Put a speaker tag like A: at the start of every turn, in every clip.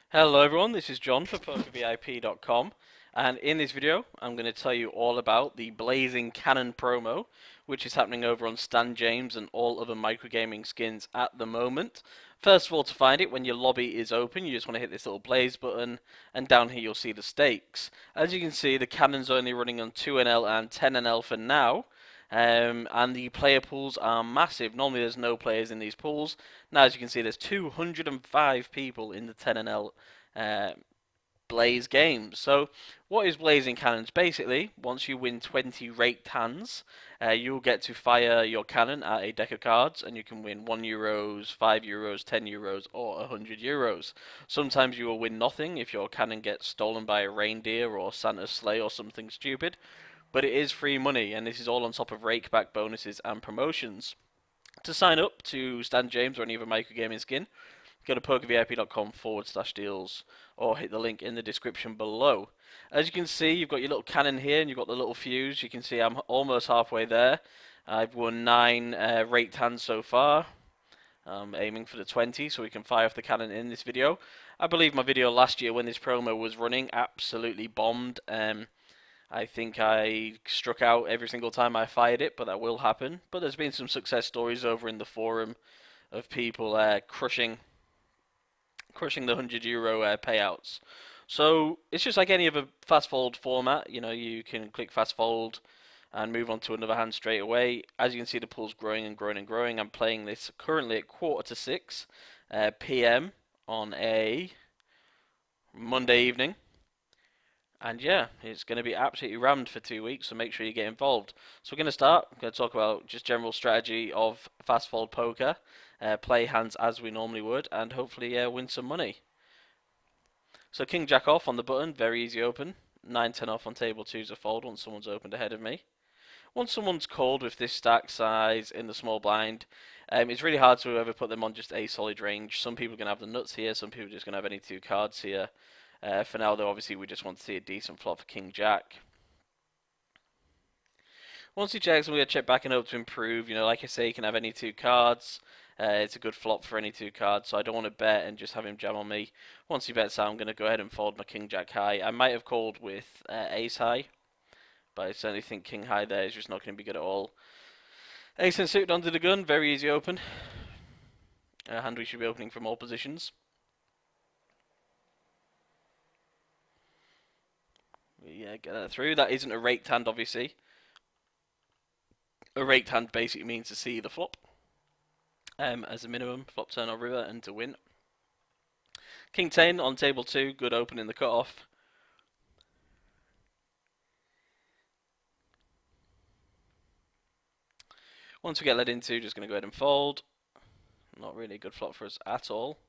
A: Hello everyone, this is John for PokerVIP.com, and in this video I'm going to tell you all about the Blazing Cannon promo, which is happening over on StanJames and all other microgaming skins at the moment. First of all, to find it, when your lobby is open, you just want to hit this little blaze button, and down here you'll see the stakes. As you can see, the cannon's only running on 2NL and 10NL for now. And the player pools are massive. Normally there's no players in these pools. Now as you can see there's 205 people in the 10NL Blaze games. So what is Blazing Cannons? Basically, once you win 20 raked hands, you'll get to fire your cannon at a deck of cards, and you can win €1, €5, €10, or €100. Sometimes you will win nothing if your cannon gets stolen by a reindeer or Santa's sleigh or something stupid. But it is free money, and this is all on top of rakeback bonuses and promotions. To sign up to StanJames or any other microgaming skin, go to pokervip.com/deals or hit the link in the description below. As you can see, you've got your little cannon here and you've got the little fuse. You can see I'm almost halfway there. I've won 9 raked hands so far. I'm aiming for the 20 so we can fire off the cannon in this video. I believe my video last year when this promo was running absolutely bombed. I think I struck out every single time I fired it, but that will happen. But there's been some success stories over in the forum of people crushing the €100 payouts. So it's just like any other fast fold format. You know, you can click fast fold and move on to another hand straight away. As you can see, the pool's growing and growing and growing. I'm playing this currently at 5:45 p.m. on a Monday evening. And yeah, it's going to be absolutely rammed for 2 weeks, so make sure you get involved. So we're going to start. I'm going to talk about just general strategy of fast fold poker, play hands as we normally would, and hopefully win some money. So King Jack off on the button, very easy open. 9-10 off on table 2 is a fold once someone's opened ahead of me. Once someone's called with this stack size in the small blind, it's really hard to ever put them on just a solid range. Some people are going to have the nuts here, some people are just going to have any 2 cards here. For now, though, obviously, we just want to see a decent flop for King Jack. Once he checks, I'm going to check back and hope to improve. You know, like I say, he can have any 2 cards. It's a good flop for any 2 cards, so I don't want to bet and just have him jam on me. Once he bets out, I'm going to go ahead and fold my King Jack high. I might have called with Ace high, but I certainly think King high there is just not going to be good at all. Ace and suited under the gun, very easy open. A hand we should be opening from all positions. Yeah, get that through. That isn't a raked hand, obviously. A raked hand basically means to see the flop as a minimum, flop, turn, or river, and to win. King 10 on table 2, good open in the cutoff. Once we get led into, just going to go ahead and fold. Not really a good flop for us at all.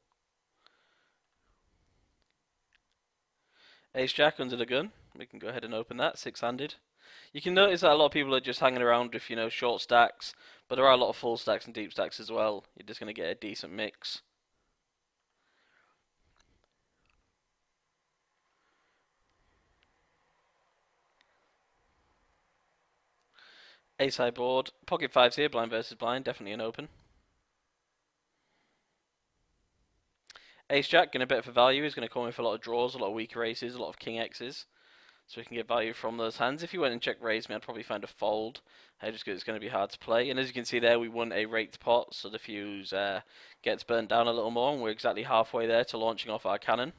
A: Ace Jack under the gun. We can go ahead and open that, 6-handed. You can notice that a lot of people are just hanging around with, you know, short stacks, but there are a lot of full stacks and deep stacks as well. You're just going to get a decent mix. Ace high board. Pocket 5s here, blind versus blind, definitely an open. Ace Jack, going to bet for value. He's going to come in for a lot of draws, a lot of weaker aces, a lot of King X's. So we can get value from those hands. If you went and check raise me, I'd probably find a fold. Just because it's going to be hard to play. And as you can see there, we won a raked pot, so the fuse gets burnt down a little more, and we're exactly halfway there to launching off our cannon.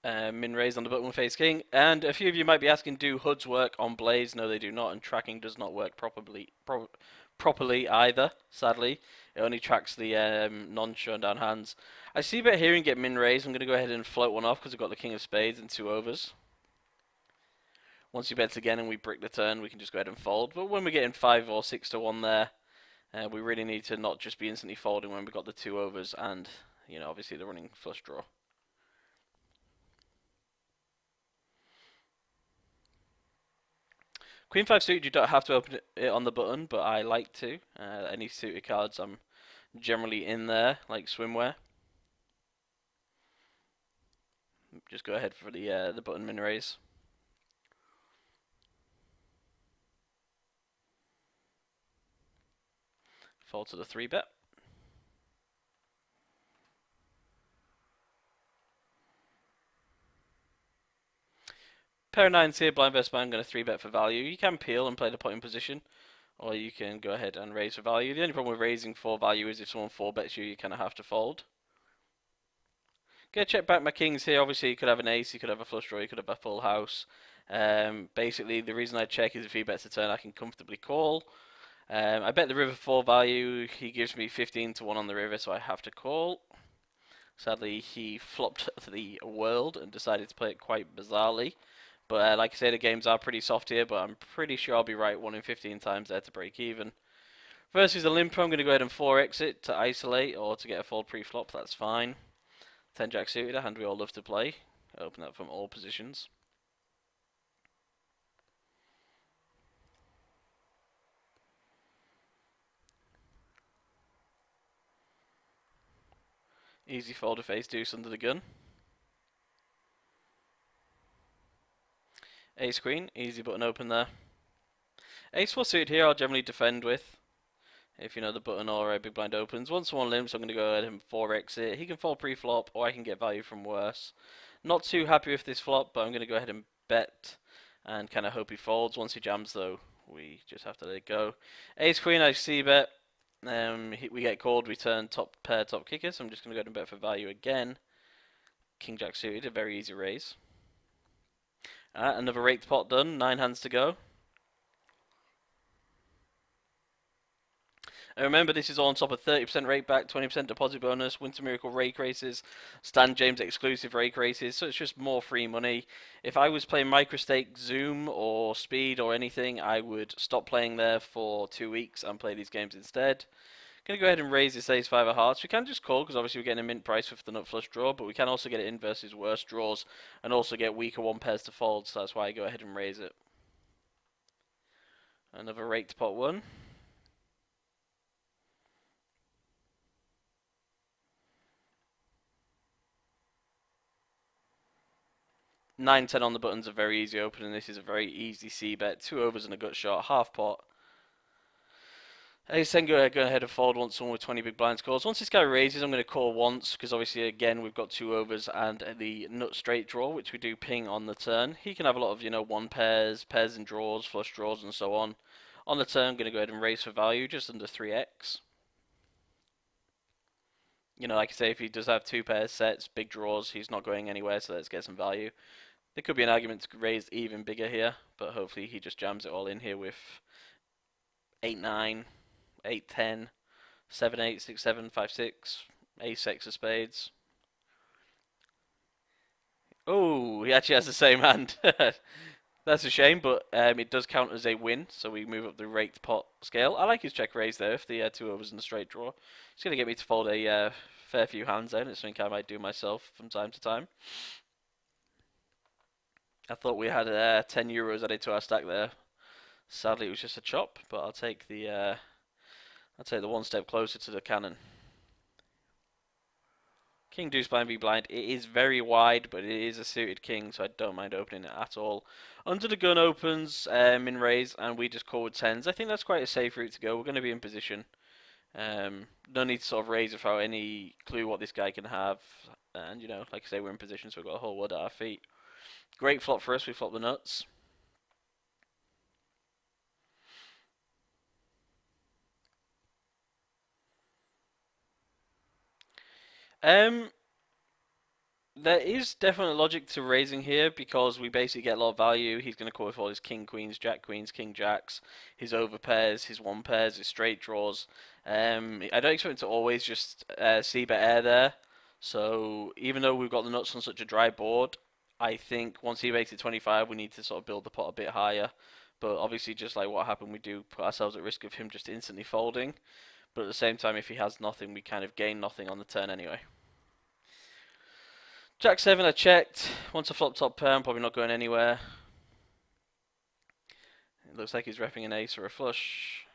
A: Min raised on the button with Ace King. And a few of you might be asking, do HUDs work on Blaze? No, they do not, and tracking does not work properly either, sadly. It only tracks the non-shown down hands. I see a bit here and get min raised. I'm going to go ahead and float one off because I've got the King of Spades and 2 overs. Once he bets again and we brick the turn, we can just go ahead and fold. But when we're getting 5 or 6 to 1 there, we really need to not just be instantly folding when we've got the 2 overs and, you know, obviously the running flush draw. Queen 5 suited, you don't have to open it on the button, but I like to. Any suited cards, I'm generally in there, like swimwear. Just go ahead for the button min raise. Fold to the 3-bet. Pair of 9s here, blind versus blind, I'm going to 3-bet for value. You can peel and play the pot in position, or you can go ahead and raise for value. The only problem with raising for value is if someone 4-bets you, you kind of have to fold. Gonna check back my kings here. Obviously, you could have an ace, you could have a flush draw, you could have a full house. Basically, the reason I check is if he bets a turn, I can comfortably call. I bet the river 4 value. He gives me 15 to 1 on the river, so I have to call. Sadly, he flopped the world and decided to play it quite bizarrely. But like I say, the games are pretty soft here, but I'm pretty sure I'll be right 1 in 15 times there to break even. Versus the limper, I'm going to go ahead and 4x it to isolate or to get a fold pre-flop. That's fine. 10 jack suited, a hand we all love to play. Open that from all positions. Easy fold if ace deuce under the gun. Ace queen, easy button open there. Ace 4 suited here I'll generally defend with. If you know the button or a big blind opens. Once one limps, I'm going to go ahead and 4x it. He can fold pre-flop, or I can get value from worse. Not too happy with this flop, but I'm going to go ahead and bet and kind of hope he folds. Once he jams, though, we just have to let it go. Ace queen, I see bet. We get called, we turn top pair, top kicker, so I'm just going to go ahead and bet for value again. King jack suited, a very easy raise. Another raked pot done, 9 hands to go. And remember, this is all on top of 30% rake back, 20% deposit bonus, Winter Miracle rake races, StanJames exclusive rake races, so it's just more free money. If I was playing Microstake, Zoom, or Speed, or anything, I would stop playing there for 2 weeks and play these games instead. Going to go ahead and raise this ace-5 of hearts. We can just call, because obviously we're getting a mint price with the nut flush draw, but we can also get it in versus worse draws, and also get weaker 1-pairs to fold, so that's why I go ahead and raise it. Another raked pot 1. Nine, 10 on the buttons are very easy open, and this is a very easy c-bet. 2 overs and a gut shot, half pot. Ace 10 go ahead and fold once someone with 20 big blinds calls. Once this guy raises, I'm going to call once, because obviously, again, we've got 2 overs and the nut straight draw, which we do ping on the turn. He can have a lot of, 1-pairs, pairs and draws, flush draws, and so on. On the turn, I'm going to go ahead and raise for value, just under 3x. Like I say, if he does have 2 pairs sets, big draws, he's not going anywhere, so let's get some value. There could be an argument to raise even bigger here, but hopefully he just jams it all in here with 8-9, 8-10, 7-8, 6-7, 5-6, ace-6 of spades. Oh, he actually has the same hand. That's a shame, but it does count as a win, so we move up the raked pot scale. I like his check raise there if the 2 overs and a straight draw. It's going to get me to fold a fair few hands there, and it's something I might do myself from time to time. I thought we had 10 euros added to our stack there. Sadly, it was just a chop, but I'll take the 1 step closer to the cannon. King deuce blind v blind. It is very wide, but it is a suited king, so I don't mind opening it at all. Under the gun opens min raise, and we just call with 10s. I think that's quite a safe route to go. We're going to be in position. No need to sort of raise without any clue what this guy can have. And like I say, we're in position, so we've got a whole wood at our feet. Great flop for us, we flop the nuts. There is definite logic to raising here because we basically get a lot of value. He's going to call with all his king queens, jack queens, king jacks, his overpairs, his 1-pairs, his straight draws. I don't expect him to always just c-bet air there. So even though we've got the nuts on such a dry board, I think once he makes it 25, we need to sort of build the pot a bit higher. But obviously, just like what happened, we do put ourselves at risk of him just instantly folding. But at the same time, if he has nothing, we kind of gain nothing on the turn anyway. Jack 7, I checked. Once I flop top pair, I'm probably not going anywhere. It looks like he's repping an ace or a flush.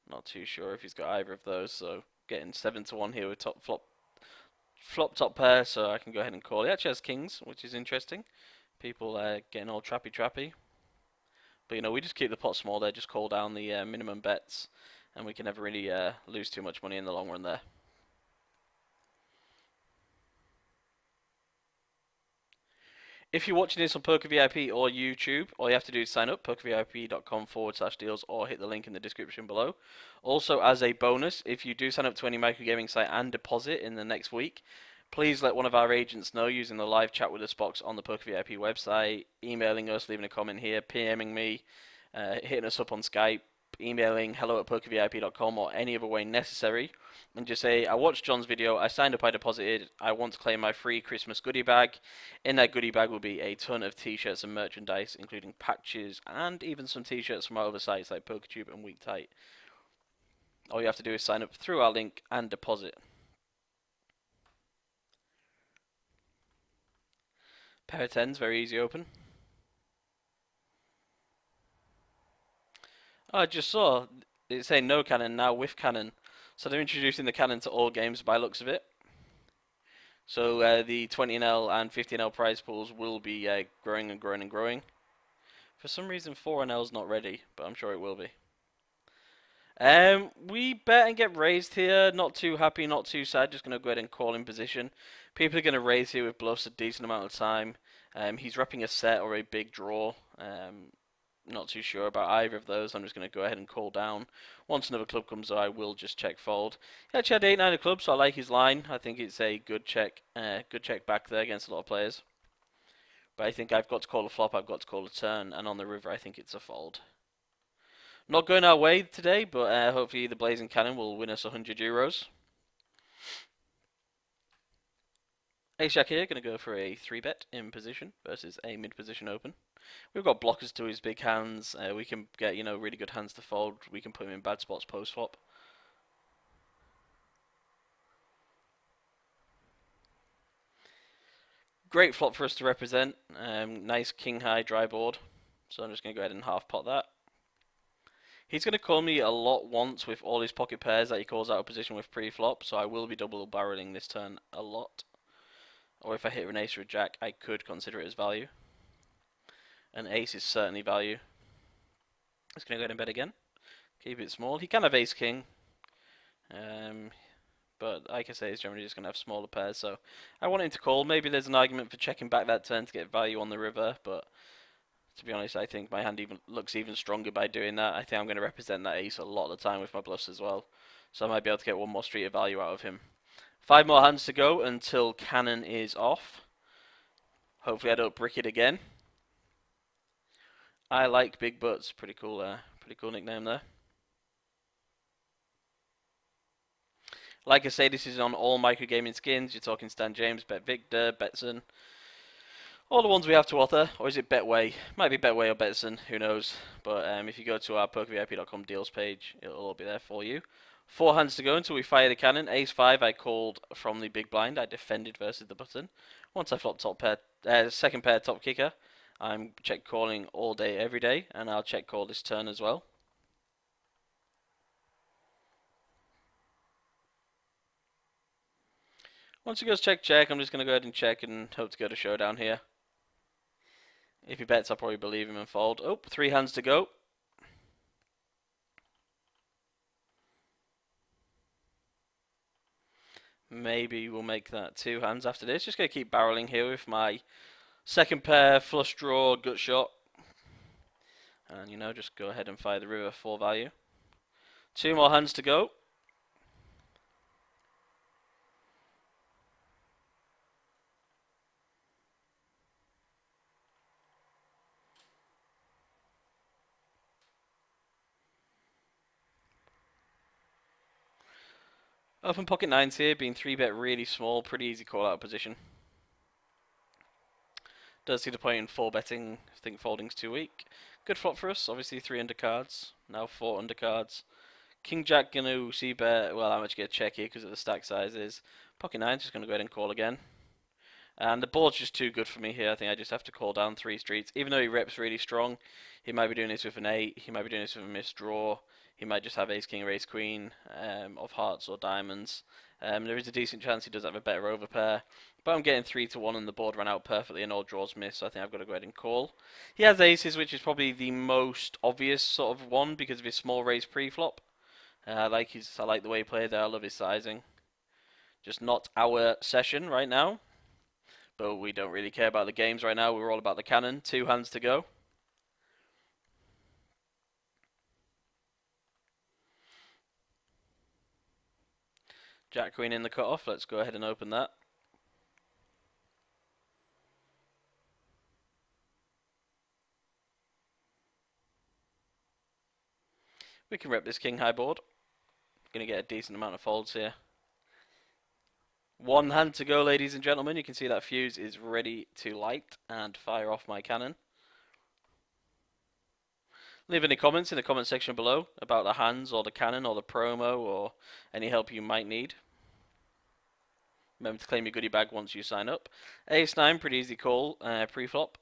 A: Not too sure if he's got either of those, so getting 7 to 1 here with flop top pair, so I can go ahead and call. He actually has kings, which is interesting. People getting all trappy. But we just keep the pot small there, just call down the minimum bets. and we can never really lose too much money in the long run there. If you're watching this on PokerVIP or YouTube, all you have to do is sign up, pokervip.com/deals, or hit the link in the description below. Also, as a bonus, if you do sign up to any microgaming site and deposit in the next week, please let one of our agents know using the live chat with us box on the PokerVIP website, emailing us, leaving a comment here, PMing me, hitting us up on Skype, emailing hello@pokervip.com, or any other way necessary, and just say, I watched John's video, I signed up, I deposited, I want to claim my free Christmas goodie bag. In that goodie bag will be a ton of t-shirts and merchandise, including patches and even some t-shirts from our other sites like PokerTube and Weektight. All you have to do is sign up through our link and deposit. Pair of tens, very easy open. Oh, I just saw it's saying no cannon now with cannon. So they're introducing the cannon to all games by looks of it. So the 20NL and 50NL prize pools will be growing and growing and growing. For some reason 4NL is not ready, but I'm sure it will be. We bet and get raised here. Not too happy, not too sad. Just going to go ahead and call in position. People are going to raise here with bluffs a decent amount of time. He's repping a set or a big draw. Not too sure about either of those. I'm just going to go ahead and call down. Once another club comes up, I will just check fold. He actually had 8-9 of clubs, so I like his line. I think it's a good check back there against a lot of players. But I think I've got to call a flop, I've got to call a turn, and on the river I think it's a fold. Not going our way today, but hopefully the Blazing Cannon will win us 100 euros. Ace-Jack here, going to go for a 3-bet in position versus a mid-position open. We've got blockers to his big hands. We can get, really good hands to fold. We can put him in bad spots post-flop. Great flop for us to represent. Nice king-high dry board. So I'm just going to go ahead and half-pot that. He's going to call me a lot once with all his pocket pairs that he calls out of position with pre-flop. So I will be double barreling this turn a lot. Or if I hit an ace or a jack, I could consider it as value. An ace is certainly value. Just going to go ahead and bet again. Keep it small. He can have ace-king. But like I say, he's generally just going to have smaller pairs. So I want him to call. Maybe there's an argument for checking back that turn to get value on the river. But to be honest, I think my hand looks even stronger by doing that. I think I'm going to represent that ace a lot of the time with my bluffs as well. So I might be able to get one more street of value out of him. 5 more hands to go until cannon is off. Hopefully I don't brick it again. I like big butts. Pretty cool nickname there. Like I say, this is on all microgaming skins. You're talking StanJames, BetVictor, Betson. All the ones we have to offer. Or is it Betway? Might be Betway or Betson. Who knows? But if you go to our pokervip.com deals page, it'll all be there for you. 4 hands to go until we fire the cannon. Ace-5 I called from the big blind. I defended versus the button. Once I flop top pair, second pair top kicker, I'm check calling all day every day, and I'll check call this turn as well. Once he goes check check, I'm just going to go ahead and check and hope to go to showdown here. If he bets, I'll probably believe him and fold. Oh, 3 hands to go. Maybe we'll make that 2 hands after this. Just going to keep barreling here with my second pair, flush draw, gut shot. And, just go ahead and fire the river for value. 2 more hands to go. Open pocket 9s here, being 3-bet really small, pretty easy call out position. Does see the point in 4-betting, I think folding's too weak. Good flop for us, obviously 3 undercards, now 4 undercards. King Jack gonna c-bet, well I'm actually gonna check here because of the stack sizes. Pocket 9's just gonna go ahead and call again. And the board's just too good for me here, I think I just have to call down 3 streets. Even though he reps really strong, he might be doing this with an 8, he might be doing this with a missed draw. He might just have ace-king or ace-queen of hearts or diamonds. There is a decent chance he does have a better overpair. But I'm getting 3-1 and the board ran out perfectly and all draws miss, so I think I've got to go ahead and call. He has aces, which is probably the most obvious sort of one because of his small raise pre-flop. I like the way he played there. I love his sizing. Just not our session right now. But we don't really care about the games right now. We're all about the cannon. 2 hands to go. Jack Queen in the cutoff. Let's go ahead and open that. We can rep this king high board. Going to get a decent amount of folds here. 1 hand to go, ladies and gentlemen. You can see that fuse is ready to light and fire off my cannon. Leave any comments in the comment section below about the hands or the cannon or the promo or any help you might need. Remember to claim your goodie bag once you sign up. Ace-9, pretty easy call pre-flop.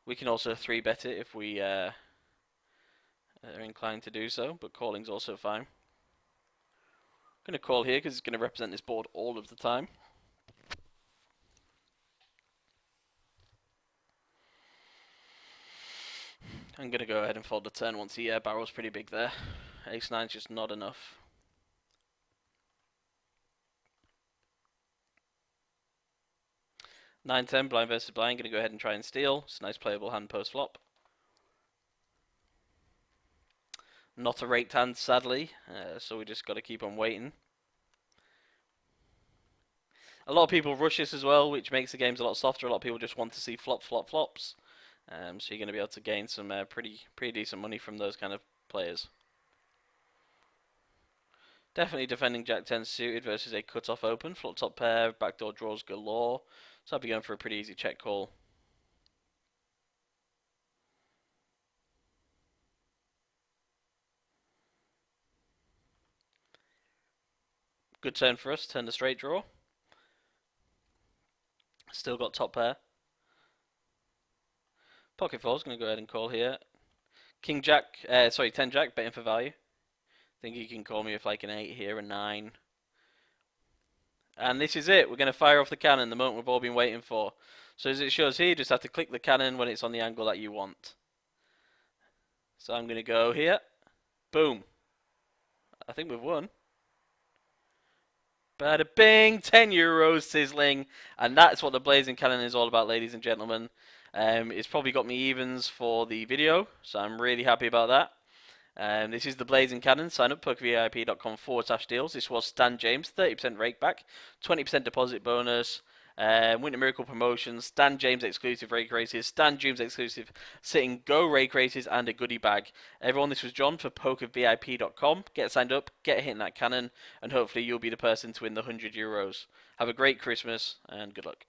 A: We can also 3-bet it if we are inclined to do so, but calling's also fine. I'm going to call here because it's going to represent this board all of the time. I'm going to go ahead and fold the turn once he barrels pretty big there. Ace-9's just not enough. Nine-10, blind versus blind. Going to go ahead and try and steal. It's a nice playable hand post-flop. Not a raked hand, sadly, so we just got to keep on waiting. A lot of people rush this as well, which makes the games a lot softer. A lot of people just want to see flop, flop, flops. So you're going to be able to gain some pretty decent money from those kind of players. Definitely defending Jack 10 suited versus a cut-off open. Flop top pair, backdoor draws galore. So I'll be going for a pretty easy check call. Good turn for us, turn the straight draw. Still got top pair. Pocket fold's going to go ahead and call here. King Jack, 10 Jack, betting for value. Think he can call me with like an 8 here, a 9. And this is it. We're going to fire off the cannon, the moment we've all been waiting for. So as it shows here, you just have to click the cannon when it's on the angle that you want. So I'm going to go here. Boom. I think we've won. Bada bing, €10 sizzling. And that's what the Blazing Cannon is all about, ladies and gentlemen. It's probably got me evens for the video, so I'm really happy about that. This is the Blazing Cannon. Sign up, pokervip.com/deals. This was StanJames, 30% rake back, 20% deposit bonus, Winter Miracle promotions, StanJames exclusive rake races, StanJames exclusive sitting go rake races, and a goodie bag. Everyone, this was John for pokervip.com. Get signed up, get hitting that cannon, and hopefully you'll be the person to win the €100. Have a great Christmas, and good luck.